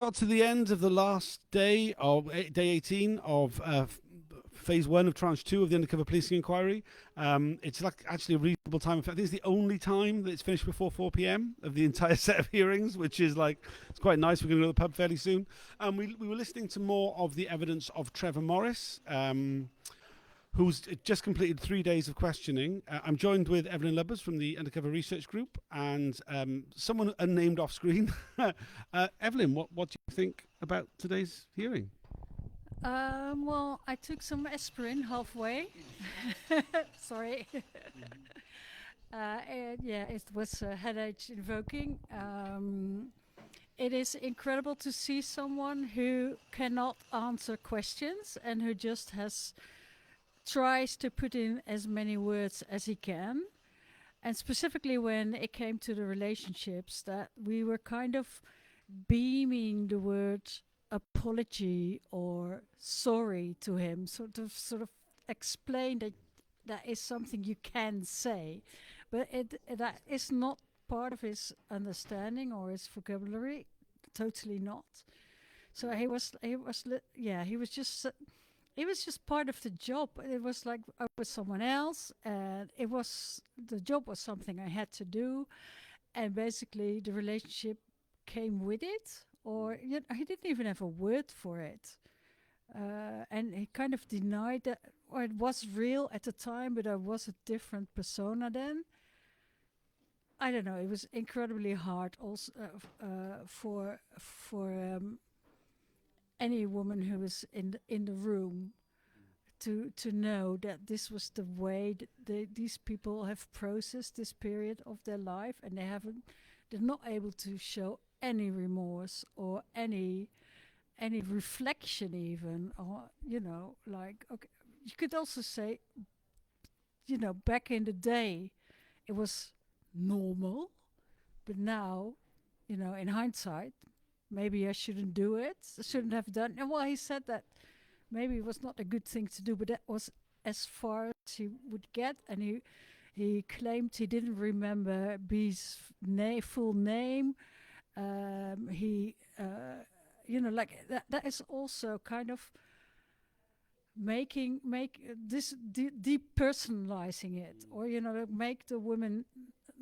Got to the end of the last day of day 18 of phase one of tranche two of the Undercover Policing Inquiry. It's like actually a reasonable time. In fact, I think it's the only time that it's finished before 4 p.m. of the entire set of hearings, which is like, it's quite nice. We're going to go to the pub fairly soon. We were listening to more of the evidence of Trevor Morris, who's just completed 3 days of questioning. I'm joined with Eveline Lubbers from the Undercover Research Group and someone unnamed off screen. Eveline, what do you think about today's hearing? Well, I took some aspirin halfway. Sorry. Yeah, it was headache invoking. It is incredible to see someone who cannot answer questions and who just tries to put in as many words as he can. And specifically when it came to the relationships, that we were kind of beaming the word apology or sorry to him, sort of explain that that is something you can say, but that is not part of his understanding or his vocabulary, totally not. So he was just part of the job. It was like I was someone else, and the job was something I had to do, and basically the relationship came with it, or he didn't even have a word for it. And he kind of denied that, or it was real at the time, but I was a different persona then. I don't know. It was incredibly hard, also for any woman who was in the room to know that this was the way that these people have processed this period of their life, and they're not able to show any remorse or any reflection even, or like, okay, you could also say, back in the day it was normal, but now, in hindsight, maybe I shouldn't do it, I shouldn't have done. And well, he said that maybe it was not a good thing to do, but that was as far as he would get. And he claimed he didn't remember B's full name. He like that is also kind of make this depersonalizing it, or make the women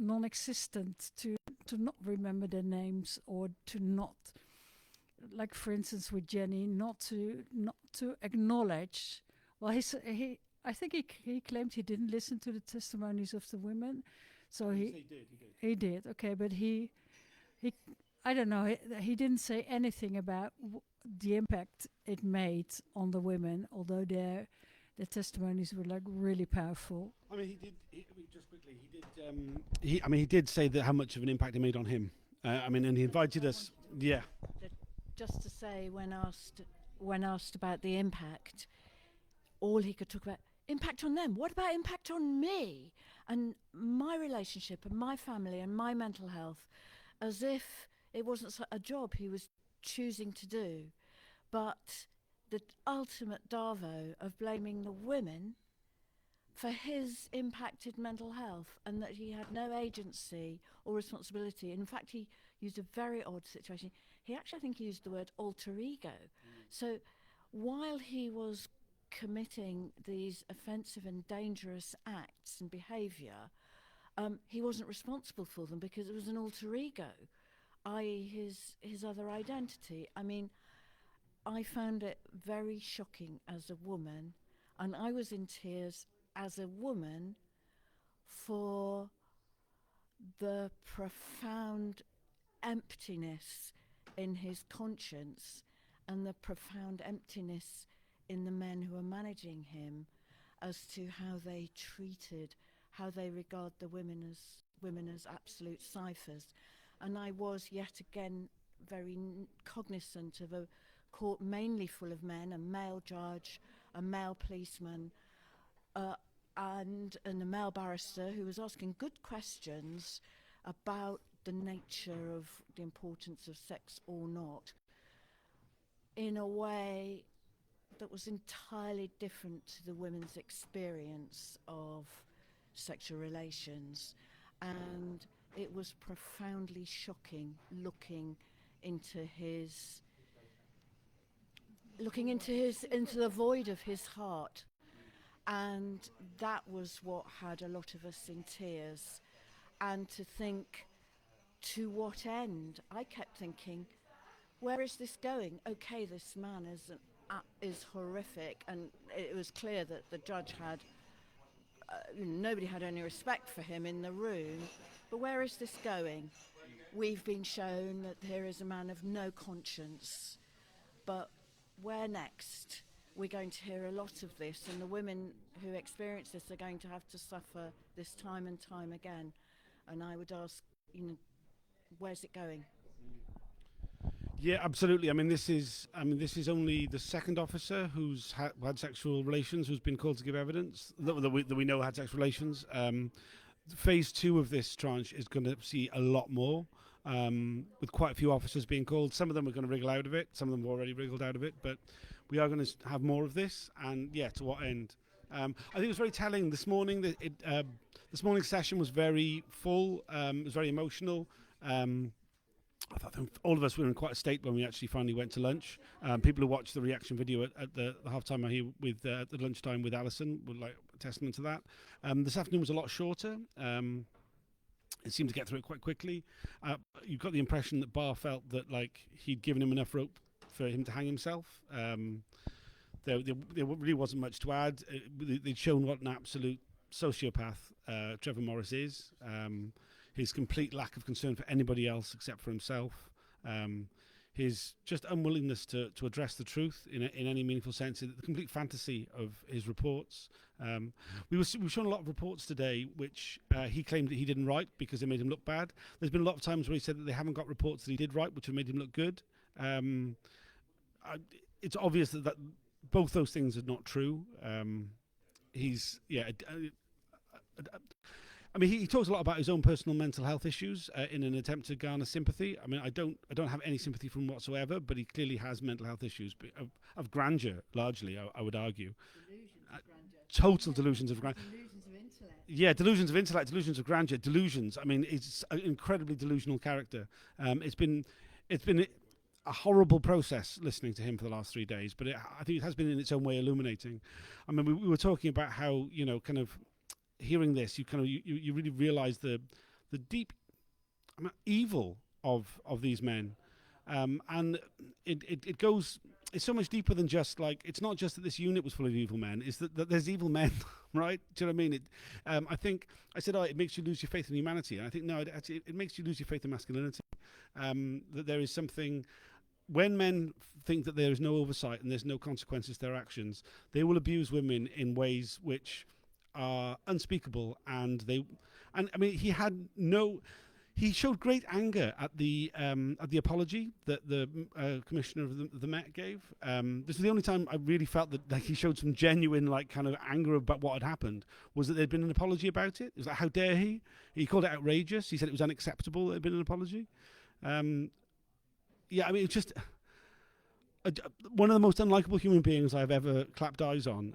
non-existent, to not remember their names, or to not, like for instance with Jenny, not to acknowledge. Well, I think he claimed he didn't listen to the testimonies of the women, so he did. Okay, but he I don't know. He didn't say anything about the impact it made on the women, although their testimonies were like really powerful. I mean, just quickly, he did. He did say that how much of an impact it made on him. And he invited us. Yeah. Just to say, when asked about the impact, all he could talk about impact on them. What about impact on me and my relationship and my family and my mental health, as if it wasn't a job he was choosing to do, but the ultimate Darvo of blaming the women for his impacted mental health, and that he had no agency or responsibility. In fact, he used a very odd situation. He actually, I think he used the word alter ego. So while he was committing these offensive and dangerous acts and behaviour, he wasn't responsible for them because it was an alter ego, i.e. his other identity. I mean, I found it very shocking as a woman, and I was in tears as a woman for the profound emptiness in his conscience and the profound emptiness in the men who are managing him, as to how they regard the women as absolute ciphers. And I was yet again very cognizant of a court mainly full of men, a male judge, a male policeman, and a male barrister who was asking good questions about the nature of the importance of sex or not, in a way that was entirely different to the women's experience of sexual relations. And it was profoundly shocking looking into his looking into the void of his heart, and that was what had a lot of us in tears. And to think, to what end? I kept thinking, where is this going? Okay, this man is horrific, and it was clear that the judge had nobody had any respect for him in the room. But where is this going? We've been shown that here is a man of no conscience. But where next? We're going to hear a lot of this, and the women who experience this are going to have to suffer this time and time again. And I would ask, where's it going? Yeah, absolutely. I mean, this is only the second officer who's had sexual relations who's been called to give evidence that we know had sexual relations. Phase 2 of this tranche is going to see a lot more, with quite a few officers being called. Some of them are going to wriggle out of it. Some of them have already wriggled out of it. But we are going to have more of this. And yeah, to what end? I think it was very telling this morning. This morning's session was very full. It was very emotional. I thought all of us were in quite a state when we actually finally went to lunch. People who watched the reaction video at the half-time here with the lunchtime with Alison were like a testament to that. This afternoon was a lot shorter. It seemed to get through it quite quickly. You got the impression that Barr felt that like he'd given him enough rope for him to hang himself. There really wasn't much to add. They'd shown what an absolute sociopath Trevor Morris is. His complete lack of concern for anybody else except for himself, his just unwillingness to address the truth in any meaningful sense, the complete fantasy of his reports. We've shown a lot of reports today which he claimed that he didn't write because they made him look bad. There's been a lot of times where he said that they haven't got reports that he did write which have made him look good. It's obvious that both those things are not true. I mean, he talks a lot about his own personal mental health issues in an attempt to garner sympathy. I mean, I don't have any sympathy from whatsoever, but he clearly has mental health issues of grandeur, largely, I would argue. Delusions of grandeur. Total delusions of grandeur. Delusions of intellect. Yeah, delusions of intellect, delusions of grandeur, delusions. I mean, it's an incredibly delusional character. It's been a horrible process listening to him for the last 3 days, but I think it has been in its own way illuminating. I mean, we were talking about how, kind of hearing this, you really realise the deep evil of these men, and it goes. It's so much deeper than just like, it's not just that this unit was full of evil men. It's that there's evil men, right? Do you know what I mean? I think I said, it makes you lose your faith in humanity, and I think no, it makes you lose your faith in masculinity. That there is something. When men think that there is no oversight and there's no consequences to their actions, they will abuse women in ways which are unspeakable, and I mean, he showed great anger at the apology that the commissioner of the Met gave. This was the only time I really felt that like he showed some genuine like kind of anger about what had happened. Was that there'd been an apology about it? It was like, how dare he? He called it outrageous. He said it was unacceptable that there'd been an apology. Yeah, I mean, it's just one of the most unlikable human beings I've ever clapped eyes on.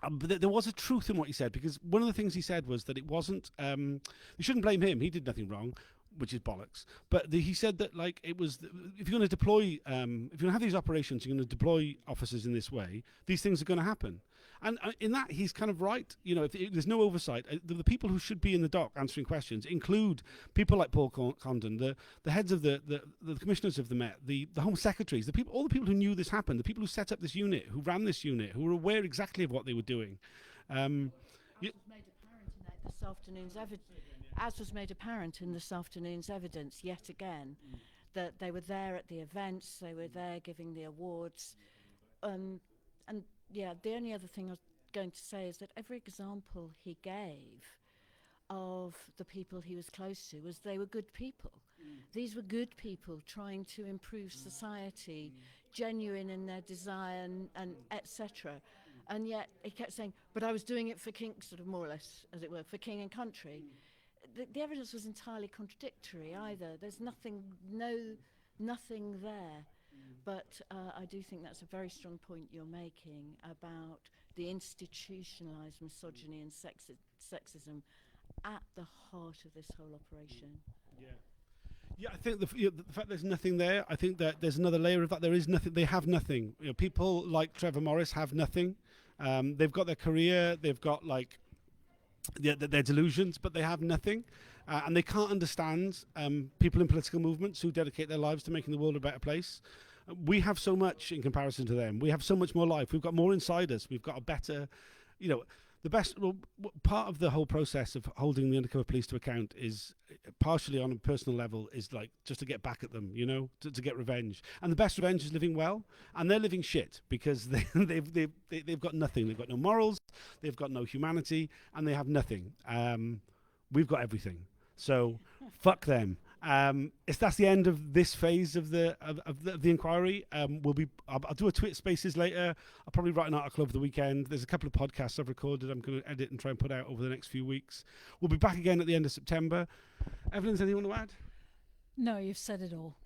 But there was a truth in what he said, because one of the things he said was that it wasn't. You shouldn't blame him; he did nothing wrong, which is bollocks. But he said that like it was, if you're going to deploy, if you're going to have these operations, you're going to deploy officers in this way. These things are going to happen, and in that he's kind of right. If there's no oversight, the people who should be in the dock answering questions include people like Paul Condon, the heads of the commissioners of the Met, the Home Secretaries, all the people who knew this happened, the people who set up this unit, who ran this unit, who were aware exactly of what they were doing. As was made apparent in this afternoon's evidence, yet again, that they were there at the events, they were there giving the awards, and yeah, the only other thing I was going to say is that every example he gave of the people he was close to was they were good people. These were good people trying to improve society, genuine in their desire and etc. And yet he kept saying, but I was doing it for king, sort of more or less, as it were, for king and country. The evidence was entirely contradictory either. There's nothing there. But I do think that's a very strong point you're making about the institutionalised misogyny and sexism at the heart of this whole operation. Yeah, I think the fact there's nothing there, I think that there's another layer of that. There is nothing. They have nothing. People like Trevor Morris have nothing. They've got their career. They've got like their delusions, but they have nothing. And they can't understand people in political movements who dedicate their lives to making the world a better place. We have so much in comparison to them. We have so much more life. We've got more inside us. We've got a better, the best. Well, part of the whole process of holding the undercover police to account is partially on a personal level is like just to get back at them, to get revenge. And the best revenge is living well, and they're living shit because they've got nothing. They've got no morals. They've got no humanity, and they have nothing. We've got everything. So fuck them. That's the end of this phase of the inquiry. I'll do a Twitter Spaces later. I'll probably write an article over the weekend. There's a couple of podcasts I've recorded. I'm going to edit and try and put out over the next few weeks. We'll be back again at the end of September. Eveline, anything you want to add? No, you've said it all.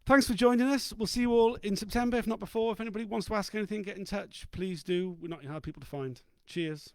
Thanks for joining us. We'll see you all in September, if not before. If anybody wants to ask anything, get in touch. Please do. We're not hard people to find. Cheers.